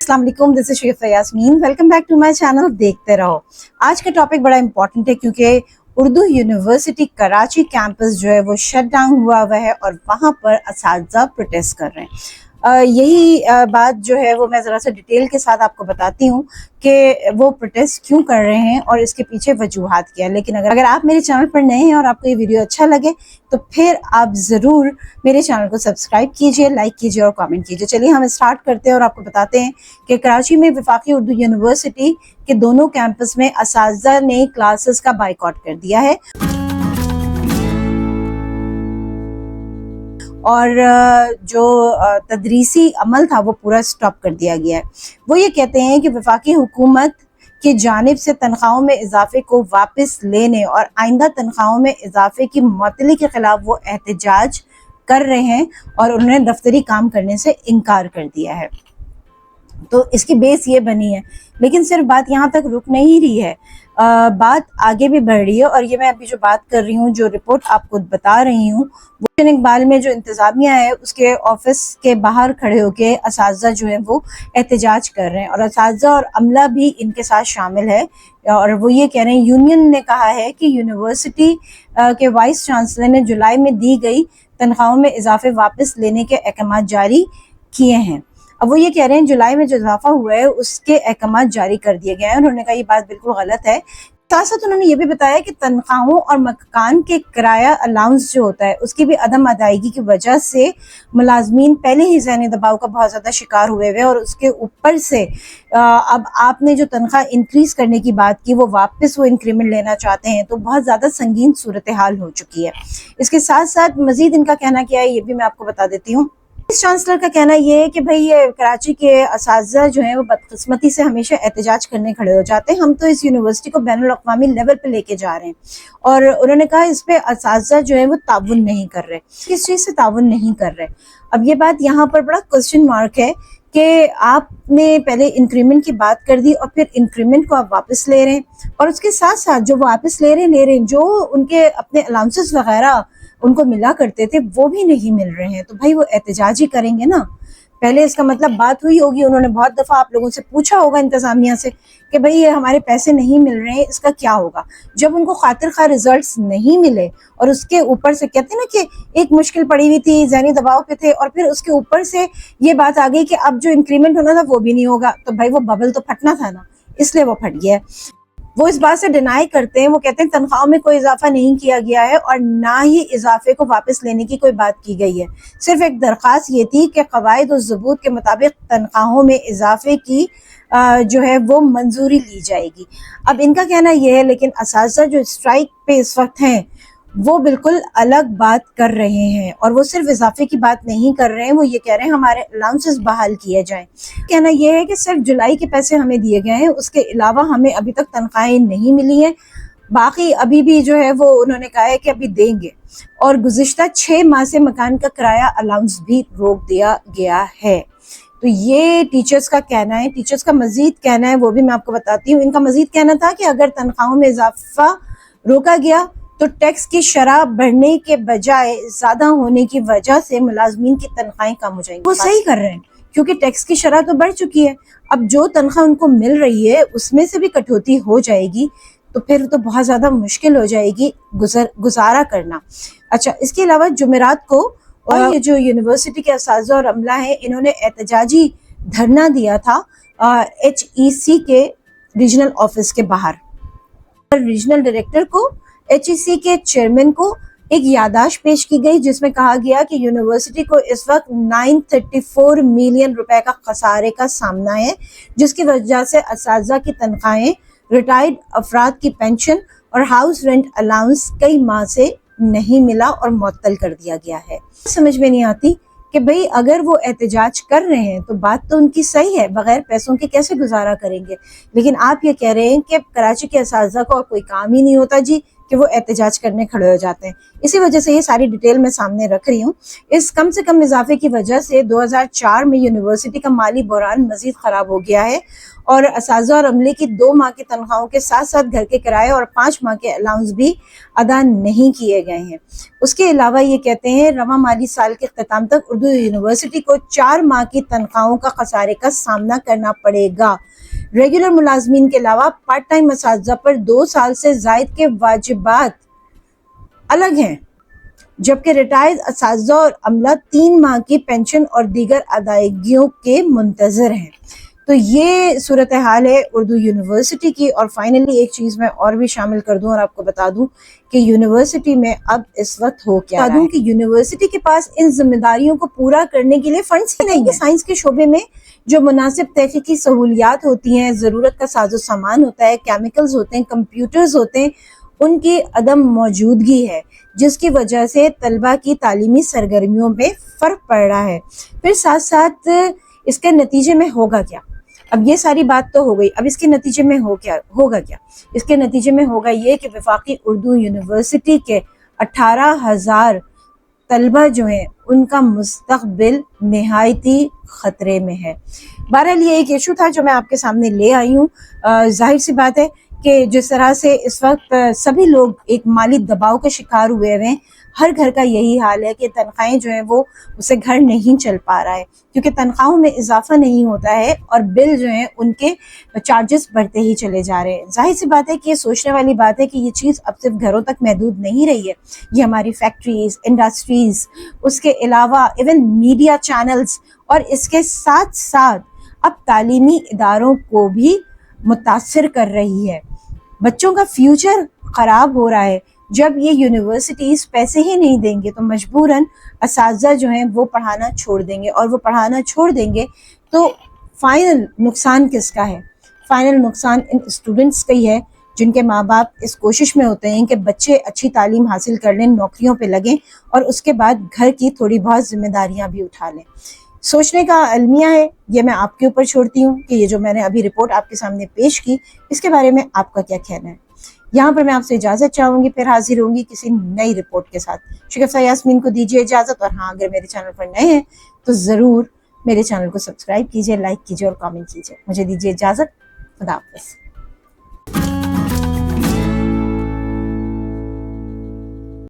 अस्सलाम वालेकुम, this is Shefa Yasmeen. Welcome back to my channel देखते रहो। आज का टॉपिक बड़ा इंपॉर्टेंट है क्योंकि उर्दू यूनिवर्सिटी कराची कैंपस जो है वो शट डाउन हुआ है और वहाँ पर असातिज़ा प्रोटेस्ट कर रहे हैं। यही बात जो है वो मैं ज़रा सा डिटेल के साथ आपको बताती हूँ कि वो प्रोटेस्ट क्यों कर रहे हैं और इसके पीछे वजूहात क्या है। लेकिन अगर आप मेरे चैनल पर नए हैं और आपको ये वीडियो अच्छा लगे तो फिर आप ज़रूर मेरे चैनल को सब्सक्राइब कीजिए, लाइक कीजिए और कमेंट कीजिए। चलिए हम स्टार्ट करते हैं और आपको बताते हैं कि कराची में वफाकी उर्दू यूनिवर्सिटी के दोनों कैंपस में असातिज़ा ने क्लासेस का बाइकआउट कर दिया है और जो तदरीसी अमल था वो पूरा स्टॉप कर दिया गया है। वो ये कहते हैं कि वफाकी हुकूमत की जानिब से तनख्वाहों में इजाफे को वापस लेने और आइंदा तनख्वाहों में इजाफे की मुअत्तली के खिलाफ वो एहतजाज कर रहे हैं और उन्होंने दफ्तरी काम करने से इनकार कर दिया है। तो इसकी बेस ये बनी है, लेकिन सिर्फ बात यहाँ तक रुक नहीं रही है, बात आगे भी बढ़ रही है। और ये मैं अभी जो बात कर रही हूँ, जो रिपोर्ट आपको बता रही हूँ, वो इकबाल में जो इंतज़ामिया है उसके ऑफिस के बाहर खड़े होके असातिज़ा जो है वो एहतजाज कर रहे हैं और असातिज़ा और अमला भी इनके साथ शामिल है। और वो ये कह रहे हैं, यूनियन ने कहा है कि यूनिवर्सिटी के वाइस चांसलर ने जुलाई में दी गई तनख्वाहों में इजाफे वापस लेने के अहकाम जारी किए हैं। अब वो ये कह रहे हैं जुलाई में जो इजाफा हुआ है उसके अहकाम जारी कर दिए गए हैं। उन्होंने कहा ये बात बिल्कुल गलत है। साथ साथ उन्होंने ये भी बताया कि तनख्वाहों और मकान के किराया अलाउंस जो होता है उसकी भी अदम अदायगी की वजह से मुलाजमीन पहले ही ज़हनी दबाव का बहुत ज़्यादा शिकार हुए हुए और उसके ऊपर से अब आपने जो तनख्वाह इंक्रीज करने की बात की वो वापस वो इंक्रीमेंट लेना चाहते हैं, तो बहुत ज़्यादा संगीन सूरत हाल हो चुकी है। इसके साथ साथ मजीद इनका कहना क्या है ये भी मैं आपको बता देती हूँ। इस चांसलर का कहना ये है कि भाई ये कराची के असातिज़ा जो है वो बदकिस्मती से हमेशा एहतजाज करने खड़े हो जाते हैं। हम तो इस यूनिवर्सिटी को बैनुल अक़वामी लेवल पे लेके जा रहे हैं और उन्होंने कहा इस पे असातिज़ा जो है वो ताउन नहीं कर रहे। किस चीज़ से ताउन नहीं कर रहे? अब ये बात यहाँ पर बड़ा क्वेश्चन मार्क है कि आपने पहले इंक्रीमेंट की बात कर दी और फिर इंक्रीमेंट को आप वापस ले रहे हैं और उसके साथ साथ जो वापस ले रहे हैं जो उनके अपने अलाउंसेस वगैरह उनको मिला करते थे वो भी नहीं मिल रहे हैं, तो भाई वो एहतजाज ही करेंगे ना। पहले इसका मतलब बात हुई होगी, उन्होंने बहुत दफ़ा आप लोगों से पूछा होगा इंतज़ामिया से कि भाई ये हमारे पैसे नहीं मिल रहे हैं, इसका क्या होगा। जब उनको खातिर खा रिजल्ट्स नहीं मिले और उसके ऊपर से कहते हैं ना कि एक मुश्किल पड़ी हुई थी, ज़हनी दबाव पे थे और फिर उसके ऊपर से ये बात आ गई कि अब जो इंक्रीमेंट होना था वो भी नहीं होगा, तो भाई वो बबल तो फटना था ना, इसलिए वो फट गया है। वो इस बात से डिनाई करते हैं, वो कहते हैं तनख्वाहों में कोई इजाफा नहीं किया गया है और ना ही इजाफे को वापस लेने की कोई बात की गई है। सिर्फ एक दरख्वास्त ये थी कि क़वाइद और ज़बूत के मुताबिक तनख्वाहों में इजाफे की जो है वो मंजूरी ली जाएगी। अब इनका कहना यह है, लेकिन असातिज़ा जो स्ट्राइक पे इस वक्त हैं वो बिल्कुल अलग बात कर रहे हैं और वो सिर्फ इजाफे की बात नहीं कर रहे हैं, वो ये कह रहे हैं हमारे अलाउंसेस बहाल किए जाएं। कहना यह है कि सिर्फ जुलाई के पैसे हमें दिए गए हैं, उसके अलावा हमें अभी तक तनख्वाहें नहीं मिली हैं, बाकी अभी भी जो है वो उन्होंने कहा है कि अभी देंगे। और गुज़िश्ता 6 माह से मकान का किराया अलाउंस भी रोक दिया गया है। तो ये टीचर्स का कहना है। टीचर्स का मजीद कहना है वो भी मैं आपको बताती हूँ। इनका मजीद कहना था कि अगर तनख्वाहों में इजाफा रोका गया तो टैक्स की शरह बढ़ने के बजाय ज्यादा होने की वजह से मुलाजमीन की तनख्वाहें कम हो जाएंगी। वो सही कर रहे हैं क्योंकि टैक्स की शरह तो बढ़ चुकी है। अब जो तनख्वाह उनको मिल रही है उसमें से भी कटौती हो जाएगी तो फिर तो बहुत ज्यादा मुश्किल हो जाएगी गुजारा करना। अच्छा, इसके अलावा जुमेरात को और ये जो यूनिवर्सिटी के असातिज़ा और अमला है इन्होंने एहतजाजी धरना दिया था HEC के रीजनल ऑफिस के बाहर। रीजनल डायरेक्टर को HEC के चेयरमैन को एक यादाश्त पेश की गई जिसमें कहा गया कि यूनिवर्सिटी को इस वक्त 934 मिलियन रुपए का खसारे का सामना है, जिसकी वजह से असातिज़ा की तनख्वाहें, रिटायर्ड अफराद की पेंशन और हाउस रेंट अलाउंस कई माह से नहीं मिला और मुअत्तल कर दिया गया है। समझ में नहीं आती कि भाई अगर वो एहतजाज कर रहे हैं तो बात तो उनकी सही है, बगैर पैसों के कैसे गुजारा करेंगे। लेकिन आप ये कह रहे हैं कि कराची के असातिज़ा को कोई काम ही नहीं होता जी کہ وہ احتجاج کرنے کھڑے ہو جاتے ہیں. اسی وجہ سے یہ ساری ڈیٹیل میں سامنے رکھ رہی ہوں. اس کم سے کم اضافے کی وجہ سے 2004 میں یونیورسٹی کا مالی بحران مزید خراب ہو گیا ہے اور اساتذہ اور عملے کی 2 ماہ کی تنخواہوں کے ساتھ ساتھ گھر کے کرائے اور 5 ماہ کے الاؤنس بھی ادا نہیں کیے گئے ہیں. اس کے علاوہ یہ کہتے ہیں رواں مالی سال کے اختتام تک اردو یونیورسٹی کو 4 ماہ کی تنخواہوں کا خسارے کا سامنا کرنا پڑے گا. ریگولر ملازمین کے علاوہ پارٹ ٹائم اساتذہ پر 2 سال سے زائد کے واجبات الگ ہیں، جبکہ ریٹائرڈ اساتذہ اور عملہ 3 ماہ کی پینشن اور دیگر ادائیگیوں کے منتظر ہیں. تو یہ صورتحال ہے اردو یونیورسٹی کی. اور فائنلی ایک چیز میں اور بھی شامل کر دوں اور آپ کو بتا دوں کہ یونیورسٹی میں اب اس وقت ہو کیا رہا ہے کہ یونیورسٹی کے پاس ان ذمہ داریوں کو پورا کرنے کے لیے فنڈز ہی نہیں ہیں. سائنس کے شعبے میں جو مناسب تحقیقی سہولیات ہوتی ہیں، ضرورت کا ساز و سامان ہوتا ہے، کیمیکلز ہوتے ہیں، کمپیوٹرز ہوتے ہیں، ان کی عدم موجودگی ہے، جس کی وجہ سے طلبہ کی تعلیمی سرگرمیوں میں فرق پڑ رہا ہے. پھر ساتھ ساتھ اس کے نتیجے میں ہوگا کیا؟ اب یہ ساری بات تو ہو گئی، اب اس کے نتیجے میں ہوگا کیا؟ اس کے نتیجے میں ہوگا یہ کہ وفاقی اردو یونیورسٹی کے 18,000 طلبہ جو ہیں ان کا مستقبل نہایتی خطرے میں ہے. بہرحال یہ ایک ایشو تھا جو میں آپ کے سامنے لے آئی ہوں. ظاہر سی بات ہے کہ جس طرح سے اس وقت سبھی لوگ ایک مالی دباؤ کے شکار ہوئے ہیں، ہر گھر کا یہی حال ہے کہ تنخواہیں جو ہیں وہ اسے گھر نہیں چل پا رہا ہے، کیونکہ تنخواہوں میں اضافہ نہیں ہوتا ہے اور بل جو ہیں ان کے چارجز بڑھتے ہی چلے جا رہے ہیں. ظاہر سی بات ہے کہ یہ سوچنے والی بات ہے کہ یہ چیز اب صرف گھروں تک محدود نہیں رہی ہے، یہ ہماری فیکٹریز، انڈسٹریز، اس کے علاوہ ایون میڈیا چینلز اور اس کے ساتھ ساتھ اب تعلیمی اداروں کو بھی متاثر کر رہی ہے. بچوں کا فیوچر خراب ہو رہا ہے. جب یہ یونیورسٹیز پیسے ہی نہیں دیں گے تو مجبوراً اساتذہ جو ہیں وہ پڑھانا چھوڑ دیں گے، اور وہ پڑھانا چھوڑ دیں گے تو فائنل نقصان کس کا ہے؟ فائنل نقصان ان اسٹوڈنٹس کا ہی ہے جن کے ماں باپ اس کوشش میں ہوتے ہیں کہ بچے اچھی تعلیم حاصل کر لیں، نوکریوں پہ لگیں اور اس کے بعد گھر کی تھوڑی بہت ذمہ داریاں بھی اٹھا لیں. سوچنے کا المیہ ہے، یہ میں آپ کے اوپر چھوڑتی ہوں کہ یہ جو میں نے ابھی رپورٹ آپ کے سامنے پیش کی اس کے بارے میں آپ کا کیا کہنا ہے. یہاں پر میں آپ سے اجازت چاہوں گی، پھر حاضر ہوں گی کسی نئی رپورٹ کے ساتھ. شگفتہ یاسمین کو دیجیے اجازت، اور ہاں اگر میرے چینل پر نئے ہیں تو ضرور میرے چینل کو سبسکرائب کیجیے، لائک کیجیے اور کامنٹ کیجیے. مجھے دیجیے اجازت. خدا حافظ.